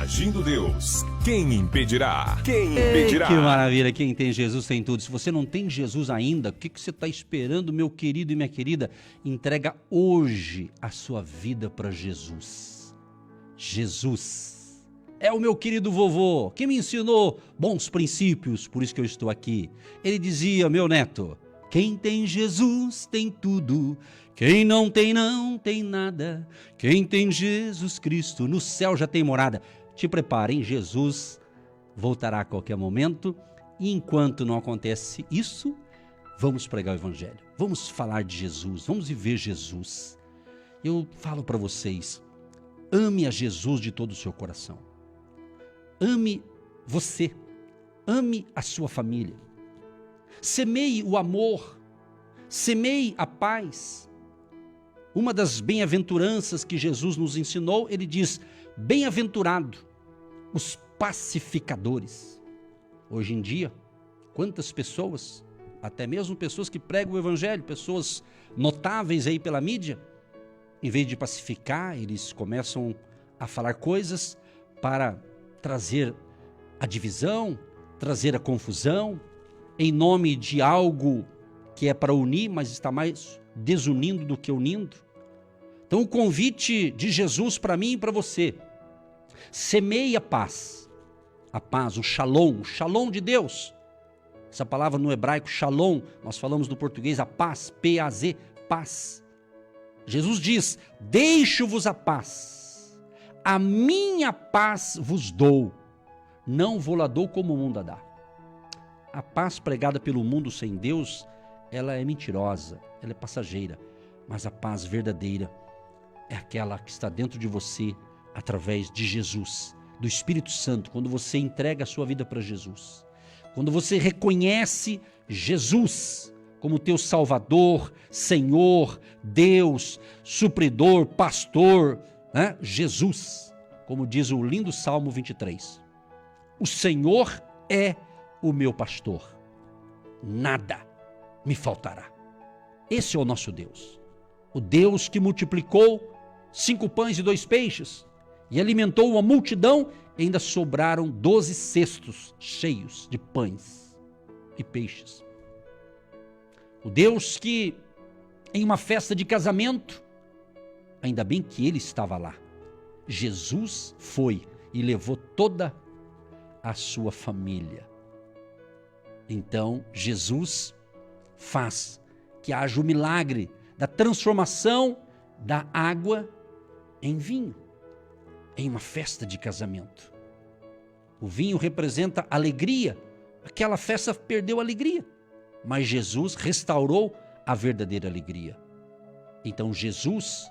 Agindo Deus, quem impedirá? Quem impedirá? Que maravilha, quem tem Jesus tem tudo. Se você não tem Jesus ainda, o que você está esperando, meu querido e minha querida? Entrega hoje a sua vida para Jesus. Jesus é o meu querido vovô, que me ensinou bons princípios, por isso que eu estou aqui. Ele dizia, meu neto, quem tem Jesus tem tudo, quem não tem nada. Quem tem Jesus Cristo no céu já tem morada. Te preparem, Jesus voltará a qualquer momento e enquanto não acontece isso, vamos pregar o Evangelho, vamos falar de Jesus, vamos viver Jesus. Eu falo para vocês, ame a Jesus de todo o seu coração, ame você, ame a sua família, semeie o amor, semeie a paz. Uma das bem-aventuranças que Jesus nos ensinou, ele diz, bem-aventurado os pacificadores. Hoje em dia, quantas pessoas, até mesmo pessoas que pregam o Evangelho, pessoas notáveis aí pela mídia, em vez de pacificar, eles começam a falar coisas para trazer a divisão, trazer a confusão, em nome de algo que é para unir, mas está mais desunindo do que unindo. Então o convite de Jesus para mim e para você, semeie a paz, o shalom de Deus. Essa palavra no hebraico, shalom, nós falamos no português a paz, P-A-Z, paz. Jesus diz, deixo-vos a paz, a minha paz vos dou, não vou-la dou como o mundo a dá. A paz pregada pelo mundo sem Deus, ela é mentirosa, ela é passageira, mas a paz verdadeira é aquela que está dentro de você através de Jesus, do Espírito Santo, quando você entrega a sua vida para Jesus, quando você reconhece Jesus como teu Salvador, Senhor, Deus, supridor, pastor, né? Jesus, como diz o lindo Salmo 23, o Senhor é o meu pastor, nada me faltará. Esse é o nosso Deus, o Deus que multiplicou 5 pães e 2 peixes e alimentou uma multidão e ainda sobraram 12 cestos cheios de pães e peixes. O Deus que em uma festa de casamento, ainda bem que ele estava lá, Jesus foi e levou toda a sua família. Então Jesus faz que haja o milagre da transformação da água em vinho, em uma festa de casamento. O vinho representa alegria, aquela festa perdeu a alegria, mas Jesus restaurou a verdadeira alegria. Então Jesus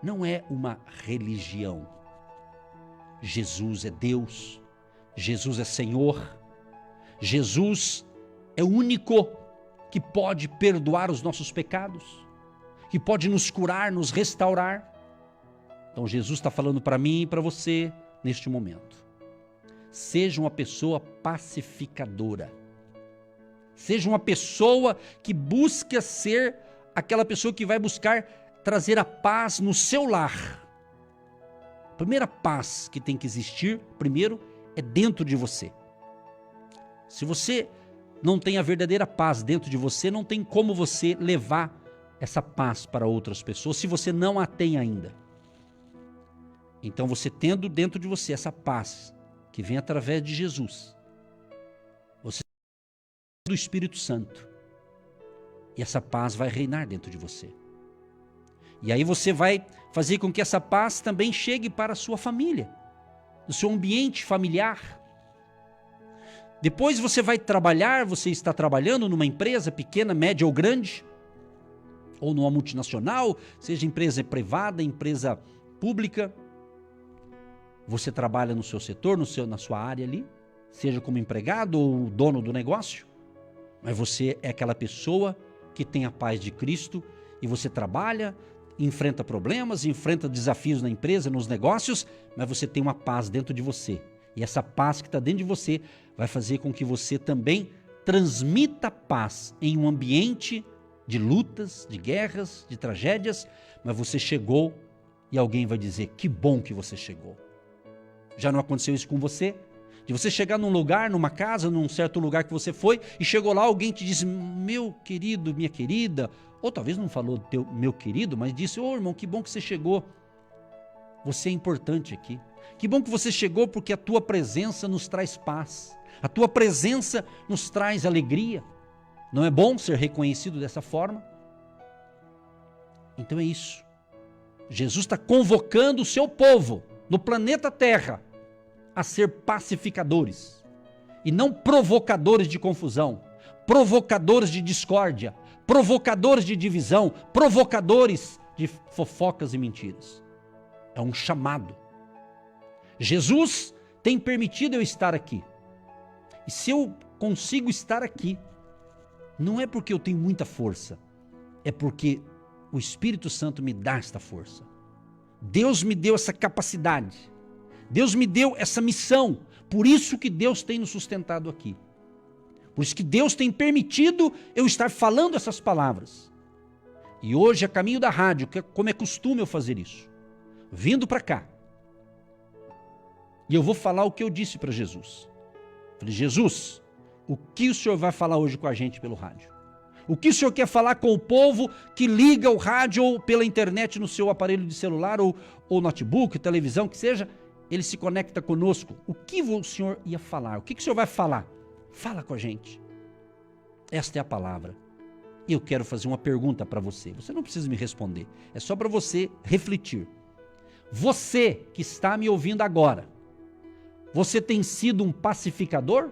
não é uma religião, Jesus é Deus, Jesus é Senhor, Jesus é o único que pode perdoar os nossos pecados, que pode nos curar, nos restaurar. Então Jesus está falando para mim e para você neste momento. Seja uma pessoa pacificadora. Seja uma pessoa que busca ser aquela pessoa que vai buscar trazer a paz no seu lar. A primeira paz que tem que existir, primeiro, é dentro de você. Se você não tem a verdadeira paz dentro de você, não tem como você levar essa paz para outras pessoas, se você não a tem ainda. Então você tendo dentro de você essa paz, que vem através de Jesus, você tem do Espírito Santo, e essa paz vai reinar dentro de você. E aí você vai fazer com que essa paz também chegue para a sua família, no seu ambiente familiar. Depois você vai trabalhar, você está trabalhando numa empresa pequena, média ou grande, ou numa multinacional, seja empresa privada, empresa pública. Você trabalha no seu setor, na sua área ali, seja como empregado ou dono do negócio, mas você é aquela pessoa que tem a paz de Cristo e você trabalha, enfrenta problemas, enfrenta desafios na empresa, nos negócios, mas você tem uma paz dentro de você. E essa paz que está dentro de você vai fazer com que você também transmita paz em um ambiente de lutas, de guerras, de tragédias, mas você chegou e alguém vai dizer, que bom que você chegou. Já não aconteceu isso com você? De você chegar num lugar, numa casa, num certo lugar que você foi, e chegou lá, alguém te disse, meu querido, minha querida, ou talvez não falou teu, meu querido, mas disse, ô irmão, que bom que você chegou. Você é importante aqui. Que bom que você chegou, porque a tua presença nos traz paz. A tua presença nos traz alegria. Não é bom ser reconhecido dessa forma? Então é isso. Jesus está convocando o seu povo no planeta Terra a ser pacificadores e não provocadores de confusão, provocadores de discórdia, provocadores de divisão, provocadores de fofocas e mentiras. É um chamado. Jesus tem permitido eu estar aqui. E se eu consigo estar aqui, não é porque eu tenho muita força, é porque o Espírito Santo me dá esta força. Deus me deu essa capacidade. Deus me deu essa missão. Por isso que Deus tem nos sustentado aqui. Por isso que Deus tem permitido eu estar falando essas palavras. E hoje, a caminho da rádio, como é costume eu fazer isso, vindo para cá, e eu vou falar o que eu disse para Jesus. Falei, Jesus, o que o Senhor vai falar hoje com a gente pelo rádio? O que o Senhor quer falar com o povo que liga o rádio ou pela internet no seu aparelho de celular ou notebook, televisão, que seja, ele se conecta conosco. O que o Senhor ia falar? O que o Senhor vai falar? Fala com a gente. Esta é a palavra. Eu quero fazer uma pergunta para você. Você não precisa me responder. É só para você refletir. Você que está me ouvindo agora, você tem sido um pacificador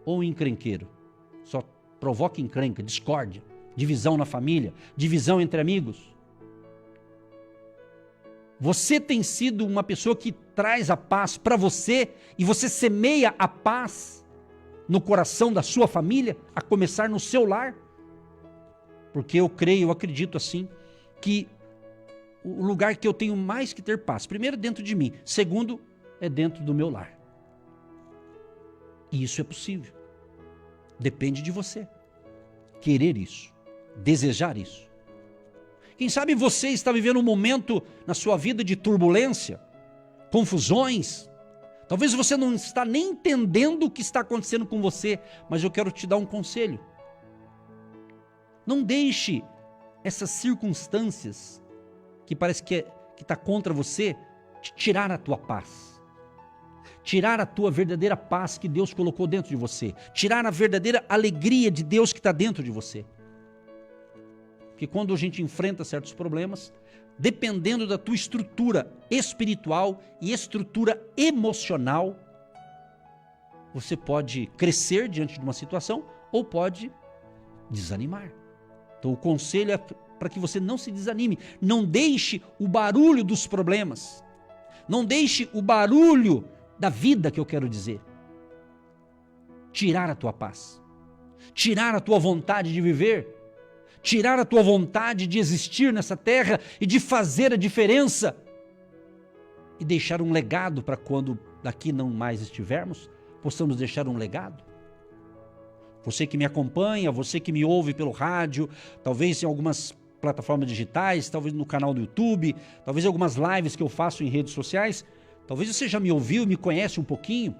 ou um encrenqueiro? Só provoca encrenca, discórdia, divisão na família, divisão entre amigos. Você tem sido uma pessoa que traz a paz para você e você semeia a paz no coração da sua família, a começar no seu lar? Porque eu creio, eu acredito assim, que o lugar que eu tenho mais que ter paz, primeiro dentro de mim, segundo é dentro do meu lar. E isso é possível. Depende de você querer isso, desejar isso. Quem sabe você está vivendo um momento na sua vida de turbulência, confusões. Talvez você não está nem entendendo o que está acontecendo com você, mas eu quero te dar um conselho. Não deixe essas circunstâncias que parece que está contra você te tirar a tua paz. Tirar a tua verdadeira paz que Deus colocou dentro de você. Tirar a verdadeira alegria de Deus que está dentro de você. Porque quando a gente enfrenta certos problemas, dependendo da tua estrutura espiritual e estrutura emocional, você pode crescer diante de uma situação ou pode desanimar. Então o conselho é para que você não se desanime. Não deixe o barulho dos problemas. Não deixe o barulho da vida, que eu quero dizer, tirar a tua paz, tirar a tua vontade de viver, tirar a tua vontade de existir nessa terra e de fazer a diferença e deixar um legado para quando daqui não mais estivermos, possamos deixar um legado. Você que me acompanha, você que me ouve pelo rádio, talvez em algumas plataformas digitais, talvez no canal do YouTube, talvez em algumas lives que eu faço em redes sociais. Talvez você já me ouviu, me conhece um pouquinho.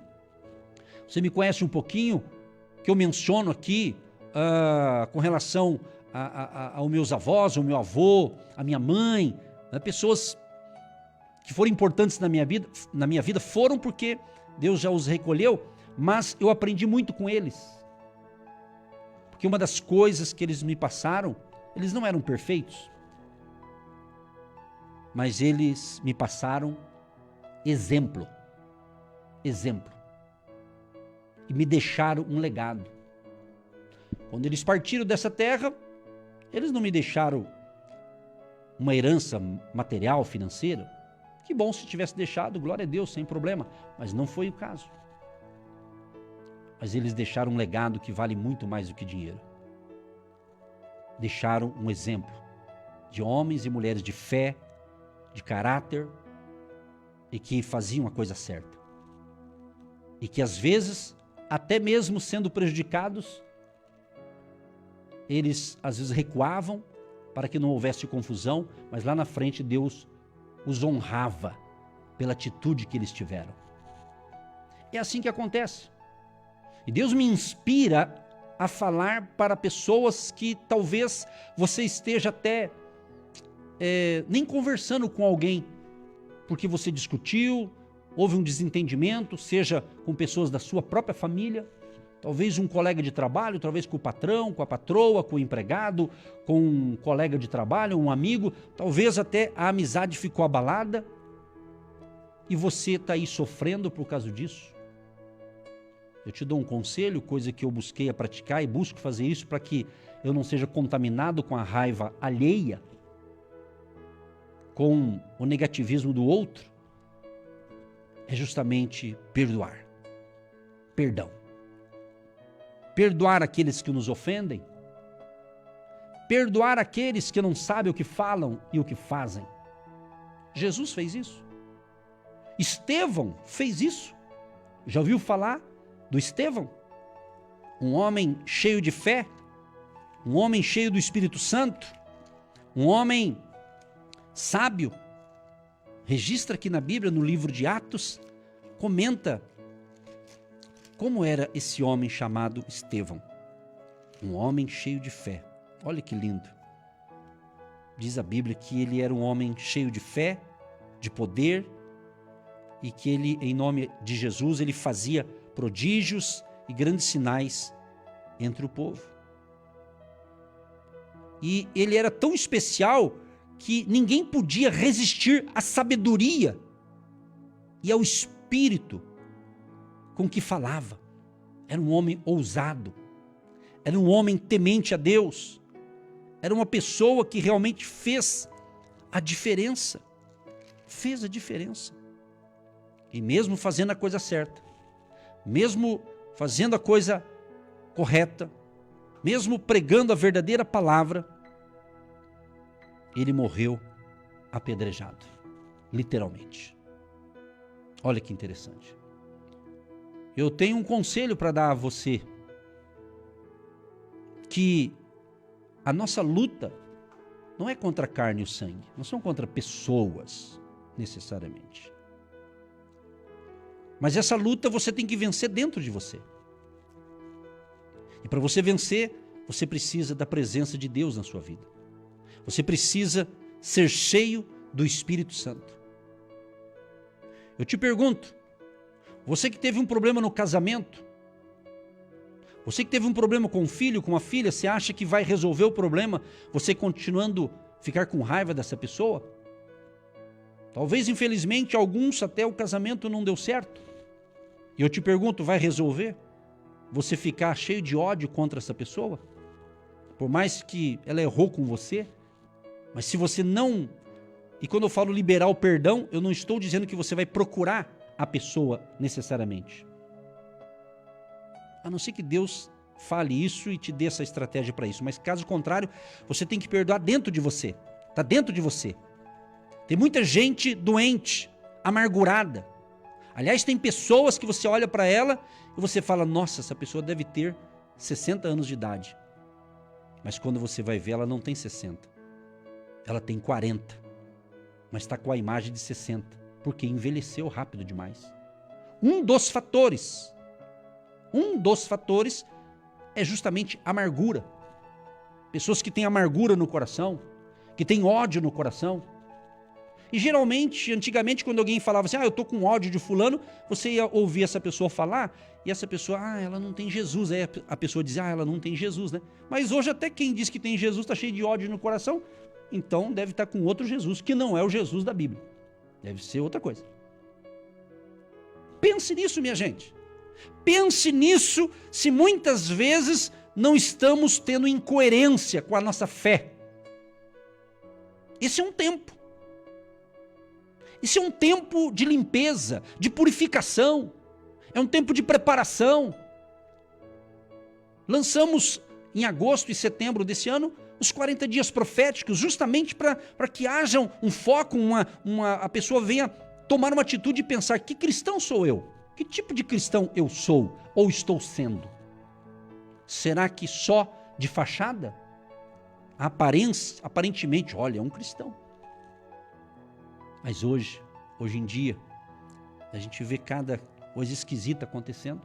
Você me conhece um pouquinho, que eu menciono aqui com relação aos meus avós, ao meu avô, a minha mãe, né? Pessoas que foram importantes na minha vida, foram porque Deus já os recolheu, mas eu aprendi muito com eles. Porque uma das coisas que eles me passaram, eles não eram perfeitos, mas eles me passaram exemplo, e me deixaram um legado. Quando eles partiram dessa terra, eles não me deixaram uma herança material, financeira. Que bom se tivesse deixado, glória a Deus, sem problema, mas não foi o caso. Mas eles deixaram um legado que vale muito mais do que dinheiro. Deixaram um exemplo de homens e mulheres de fé, de caráter, e que faziam a coisa certa. E que às vezes, até mesmo sendo prejudicados, eles às vezes recuavam para que não houvesse confusão, mas lá na frente Deus os honrava pela atitude que eles tiveram. É assim que acontece. E Deus me inspira a falar para pessoas que talvez você esteja até nem conversando com alguém, porque você discutiu, houve um desentendimento, seja com pessoas da sua própria família, talvez um colega de trabalho, talvez com o patrão, com a patroa, com o empregado, com um colega de trabalho, um amigo, talvez até a amizade ficou abalada e você está aí sofrendo por causa disso. Eu te dou um conselho, coisa que eu busquei a praticar e busco fazer isso para que eu não seja contaminado com a raiva alheia, com o negativismo do outro, é justamente perdoar. Perdão. Perdoar aqueles que nos ofendem. Perdoar aqueles que não sabem o que falam e o que fazem. Jesus fez isso. Estevão fez isso. Já ouviu falar do Estevão? Um homem cheio de fé, um homem cheio do Espírito Santo, um homem sábio. Registra aqui na Bíblia, no livro de Atos, comenta como era esse homem chamado Estevão. Um homem cheio de fé. Olha que lindo. Diz a Bíblia que ele era um homem cheio de fé, de poder, e que ele, em nome de Jesus, ele fazia prodígios e grandes sinais entre o povo. E ele era tão especial que ninguém podia resistir à sabedoria e ao espírito com que falava. Era um homem ousado, era um homem temente a Deus, era uma pessoa que realmente fez a diferença. Fez a diferença. E mesmo fazendo a coisa certa, mesmo fazendo a coisa correta, mesmo pregando a verdadeira palavra, ele morreu apedrejado, literalmente. Olha que interessante. Eu tenho um conselho para dar a você, que a nossa luta não é contra a carne e o sangue, não são contra pessoas, necessariamente. Mas essa luta você tem que vencer dentro de você. E para você vencer, você precisa da presença de Deus na sua vida. Você precisa ser cheio do Espírito Santo. Eu te pergunto, você que teve um problema no casamento, você que teve um problema com um filho, com uma filha, você acha que vai resolver o problema você continuando a ficar com raiva dessa pessoa? Talvez, infelizmente, alguns até o casamento não deu certo. E eu te pergunto, vai resolver você ficar cheio de ódio contra essa pessoa? Por mais que ela errou com você, mas se você não... E quando eu falo liberar o perdão, eu não estou dizendo que você vai procurar a pessoa necessariamente. A não ser que Deus fale isso e te dê essa estratégia para isso. Mas caso contrário, você tem que perdoar dentro de você. Está dentro de você. Tem muita gente doente, amargurada. Aliás, tem pessoas que você olha para ela e você fala, nossa, essa pessoa deve ter 60 anos de idade. Mas quando você vai ver, ela não tem 60. Ela tem 40. Mas está com a imagem de 60. Porque envelheceu rápido demais. Um dos fatores é justamente amargura. Pessoas que têm amargura no coração, que têm ódio no coração. E geralmente, antigamente, quando alguém falava assim, eu estou com ódio de fulano, você ia ouvir essa pessoa falar, e essa pessoa, ela não tem Jesus. Aí a pessoa dizia, ela não tem Jesus, né? Mas hoje até quem diz que tem Jesus está cheio de ódio no coração, então deve estar com outro Jesus, que não é o Jesus da Bíblia. Deve ser outra coisa. Pense nisso, minha gente. Pense nisso se muitas vezes não estamos tendo incoerência com a nossa fé. Esse é um tempo. Esse é um tempo de limpeza, de purificação. É um tempo de preparação. Lançamos em agosto e setembro desse ano os 40 dias proféticos, justamente para que haja um foco, a pessoa venha tomar uma atitude e pensar, que cristão sou eu? Que tipo de cristão eu sou ou estou sendo? Será que só de fachada? A aparentemente, olha, é um cristão. Mas hoje em dia, A gente vê cada coisa esquisita acontecendo.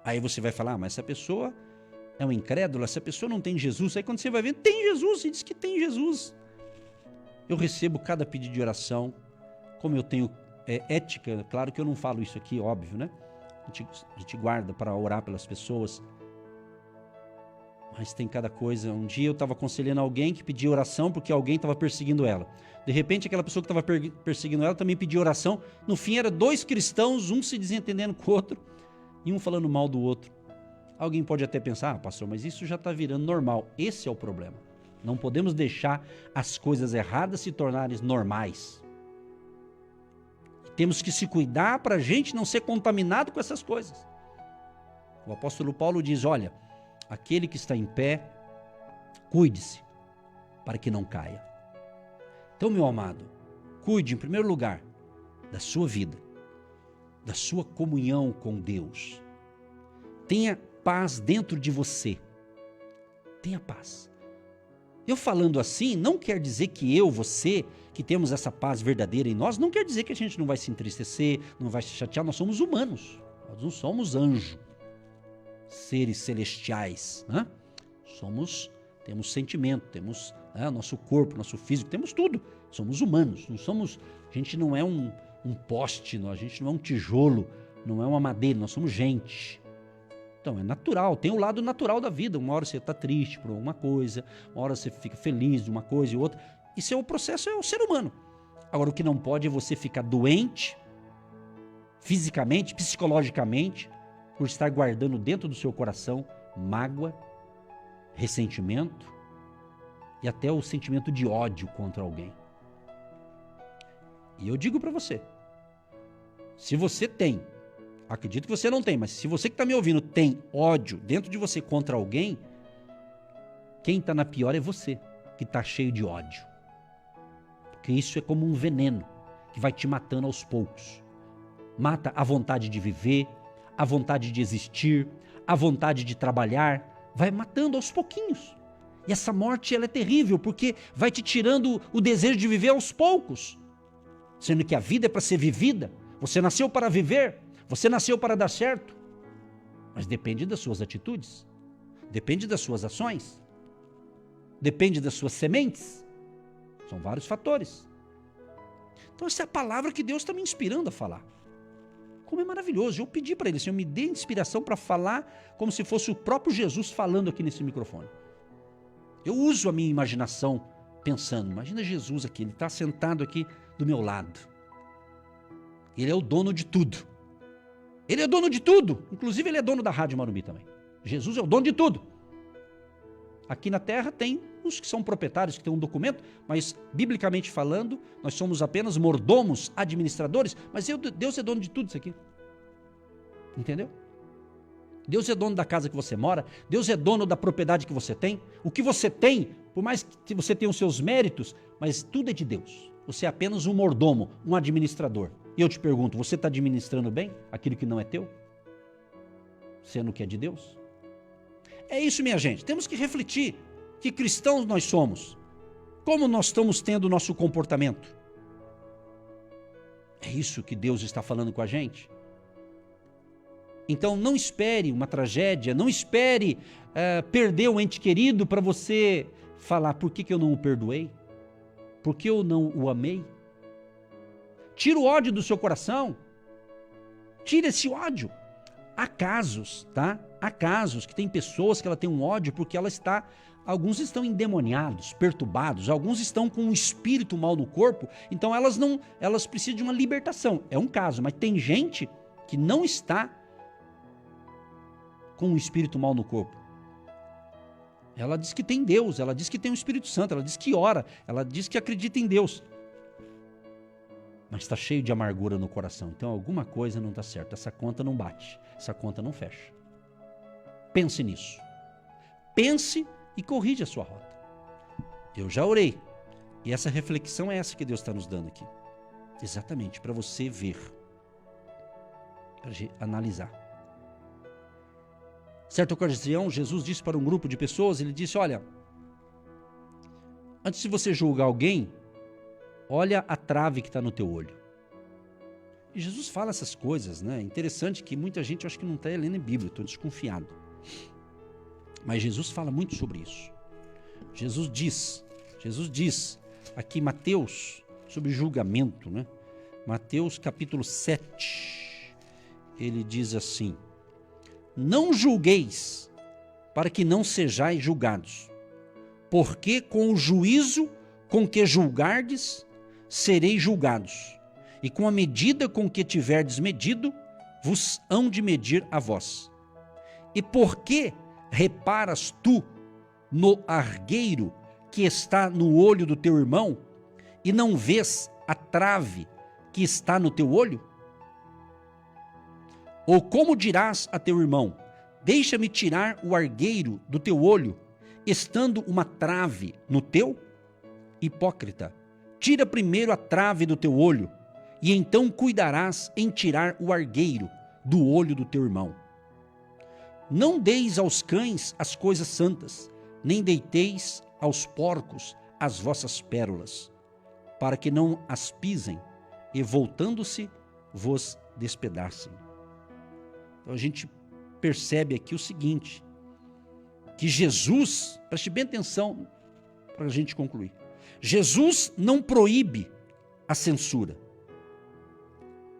Aí você vai falar, mas essa pessoa é um incrédulo, essa pessoa não tem Jesus. Aí quando você vai ver, tem Jesus, e diz que tem Jesus. Eu recebo cada pedido de oração, como eu tenho ética, claro que eu não falo isso aqui, óbvio, né? A gente guarda para orar pelas pessoas. Mas tem cada coisa. Um dia eu estava aconselhando alguém que pedia oração porque alguém estava perseguindo ela. De repente, aquela pessoa que estava perseguindo ela também pediu oração. No fim, eram 2 cristãos, um se desentendendo com o outro e um falando mal do outro. Alguém pode até pensar, pastor, mas isso já está virando normal. Esse é o problema. Não podemos deixar as coisas erradas se tornarem normais. Temos que se cuidar para a gente não ser contaminado com essas coisas. O apóstolo Paulo diz, olha, aquele que está em pé, cuide-se para que não caia. Então, meu amado, cuide em primeiro lugar da sua vida, da sua comunhão com Deus. Tenha paz dentro de você. Tenha paz. Eu falando assim, não quer dizer que você, que temos essa paz verdadeira em nós, não quer dizer que a gente não vai se entristecer, não vai se chatear. Nós somos humanos, nós não somos anjos, seres celestiais, né? Temos sentimento, temos nosso corpo, nosso físico, temos tudo. Somos humanos, a gente não é um poste, a gente não é um tijolo, não é uma madeira, nós somos gente. Então é natural, tem o lado natural da vida. Uma hora você está triste por alguma coisa, uma hora você fica feliz de uma coisa e outra. Isso é o processo, é o ser humano. Agora o que não pode é você ficar doente, fisicamente, psicologicamente, por estar guardando dentro do seu coração mágoa, ressentimento e até o sentimento de ódio contra alguém. E eu digo para você, se você tem, acredito que você não tem, mas se você que está me ouvindo tem ódio dentro de você contra alguém, quem está na pior é você, que está cheio de ódio. Porque isso é como um veneno que vai te matando aos poucos. Mata a vontade de viver, a vontade de existir, a vontade de trabalhar, vai matando aos pouquinhos. E essa morte ela é terrível, porque vai te tirando o desejo de viver aos poucos. Sendo que a vida é para ser vivida, você nasceu para viver, você nasceu para dar certo. Mas depende das suas atitudes, depende das suas ações, depende das suas sementes. São vários fatores. Então essa é a palavra que Deus está me inspirando a falar. Como é maravilhoso. Eu pedi para Ele, Senhor, me dê inspiração para falar como se fosse o próprio Jesus falando aqui nesse microfone. Eu uso a minha imaginação pensando, imagina Jesus aqui, Ele está sentado aqui do meu lado. Ele é o dono de tudo. Ele é dono de tudo. Inclusive Ele é dono da Rádio Morumbi também. Jesus é o dono de tudo. Aqui na terra tem os que são proprietários, que têm um documento, mas biblicamente falando, nós somos apenas mordomos, administradores, mas Deus é dono de tudo isso aqui. Entendeu? Deus é dono da casa que você mora, Deus é dono da propriedade que você tem. O que você tem, por mais que você tenha os seus méritos, mas tudo é de Deus. Você é apenas um mordomo, um administrador. E eu te pergunto, você está administrando bem aquilo que não é teu? Sendo que é de Deus? É isso, minha gente. Temos que refletir que cristãos nós somos. Como nós estamos tendo o nosso comportamento? É isso que Deus está falando com a gente. Então não espere uma tragédia, não espere perder um ente querido para você falar, por que eu não o perdoei? Por que eu não o amei? Tira o ódio do seu coração. Tira esse ódio. Há casos, tá? Há casos que tem pessoas que ela tem um ódio porque alguns estão endemoniados, perturbados, alguns estão com um espírito mal no corpo, então elas precisam de uma libertação. É um caso, mas tem gente que não está com um espírito mal no corpo. Ela diz que tem Deus, ela diz que tem o Espírito Santo, ela diz que ora, ela diz que acredita em Deus. Mas está cheio de amargura no coração. Então alguma coisa não está certa. Essa conta não bate. Essa conta não fecha. Pense nisso. Pense e corrija a sua rota. Eu já orei. E essa reflexão é essa que Deus está nos dando aqui. Exatamente, para você ver. Para analisar. Certa ocasião, Jesus disse para um grupo de pessoas, Ele disse, olha, antes de você julgar alguém, olha a trave que está no teu olho. E Jesus fala essas coisas, né? Interessante que muita gente, eu acho que não está lendo a Bíblia, estou desconfiado. Mas Jesus fala muito sobre isso. Jesus diz aqui em Mateus, sobre julgamento, né? Mateus capítulo 7, ele diz assim: não julgueis, para que não sejais julgados, porque com o juízo com que julgardes, sereis julgados, e com a medida com que tiverdes medido, vos hão de medir a vós. E por que reparas tu no argueiro que está no olho do teu irmão, e não vês a trave que está no teu olho? Ou como dirás a teu irmão: deixa-me tirar o argueiro do teu olho, estando uma trave no teu? Hipócrita, tira primeiro a trave do teu olho, e então cuidarás em tirar o argueiro do olho do teu irmão. Não deis aos cães as coisas santas, nem deiteis aos porcos as vossas pérolas, para que não as pisem, e voltando-se, vos despedacem. Então a gente percebe aqui o seguinte, que Jesus, preste bem atenção para a gente concluir, Jesus não proíbe a censura,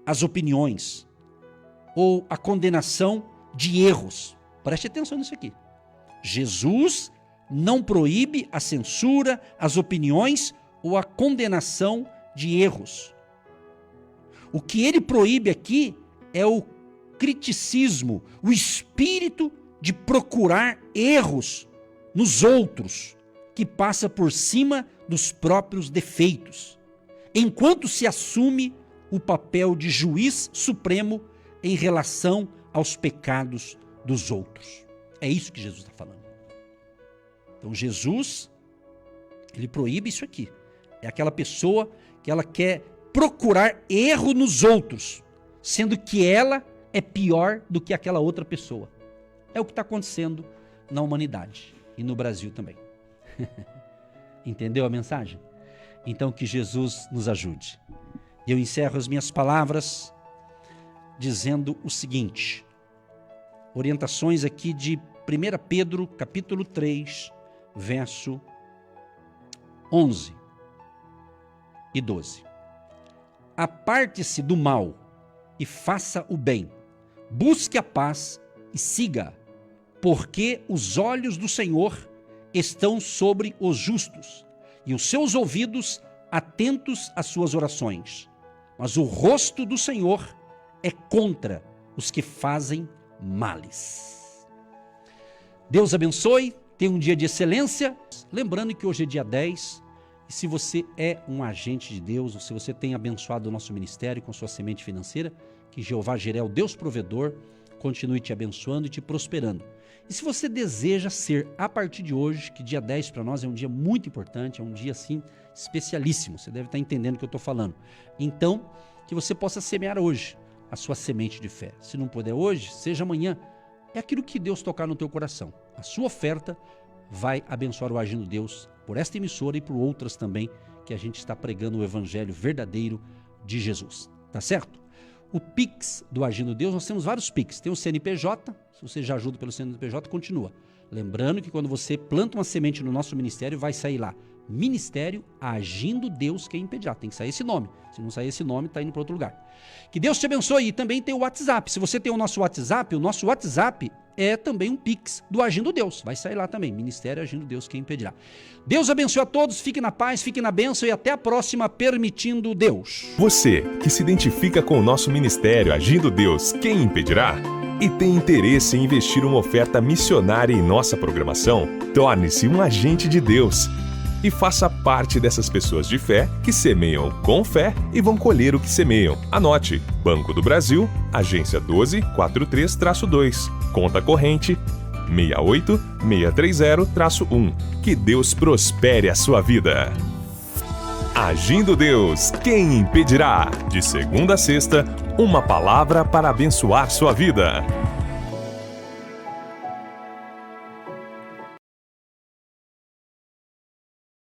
as opiniões ou a condenação de erros. Preste atenção nisso aqui. Jesus não proíbe a censura, as opiniões ou a condenação de erros. O que ele proíbe aqui é o criticismo, o espírito de procurar erros nos outros, que passa por cima dos próprios defeitos, enquanto se assume o papel de juiz supremo em relação aos pecados dos outros. É isso que Jesus está falando. Então Jesus, ele proíbe isso aqui. É aquela pessoa que ela quer procurar erro nos outros, sendo que ela é pior do que aquela outra pessoa. É o que está acontecendo na humanidade e no Brasil também. Entendeu a mensagem? Então que Jesus nos ajude. Eu encerro as minhas palavras dizendo o seguinte, orientações aqui de 1 Pedro, capítulo 3, verso 11 e 12. Aparte-se do mal e faça o bem, busque a paz e siga, porque os olhos do Senhor estão sobre os justos e os seus ouvidos atentos às suas orações. Mas o rosto do Senhor é contra os que fazem males. Deus abençoe, tenha um dia de excelência. Lembrando que hoje é dia 10, e se você é um agente de Deus, ou se você tem abençoado o nosso ministério com sua semente financeira, que Jeová Jireh, o Deus provedor, continue te abençoando e te prosperando. E se você deseja ser, a partir de hoje, que dia 10 para nós é um dia muito importante, é um dia assim especialíssimo, você deve estar entendendo o que eu estou falando. Então, que você possa semear hoje a sua semente de fé. Se não puder hoje, seja amanhã. É aquilo que Deus tocar no teu coração. A sua oferta vai abençoar o Agindo Deus por esta emissora e por outras também, que a gente está pregando o evangelho verdadeiro de Jesus. Tá certo? O Pix do Agindo Deus, nós temos vários Pix. Tem o CNPJ, se você já ajuda pelo CNPJ, continua. Lembrando que quando você planta uma semente no nosso ministério, vai sair lá, Ministério Agindo Deus Quem Impedirá. Tem que sair esse nome. Se não sair esse nome, está indo para outro lugar. Que Deus te abençoe. E também tem o WhatsApp. Se você tem o nosso WhatsApp é também um Pix do Agindo Deus. Vai sair lá também, Ministério Agindo Deus Quem Impedirá. Deus abençoe a todos, fiquem na paz, fiquem na bênção e até a próxima, permitindo Deus. Você que se identifica com o nosso ministério Agindo Deus Quem Impedirá e tem interesse em investir uma oferta missionária em nossa programação, torne-se um agente de Deus e faça parte dessas pessoas de fé que semeiam com fé e vão colher o que semeiam. Anote: Banco do Brasil, agência 1243-2, conta corrente 68630-1. Que Deus prospere a sua vida. Agindo Deus, quem impedirá? De segunda a sexta, uma palavra para abençoar sua vida.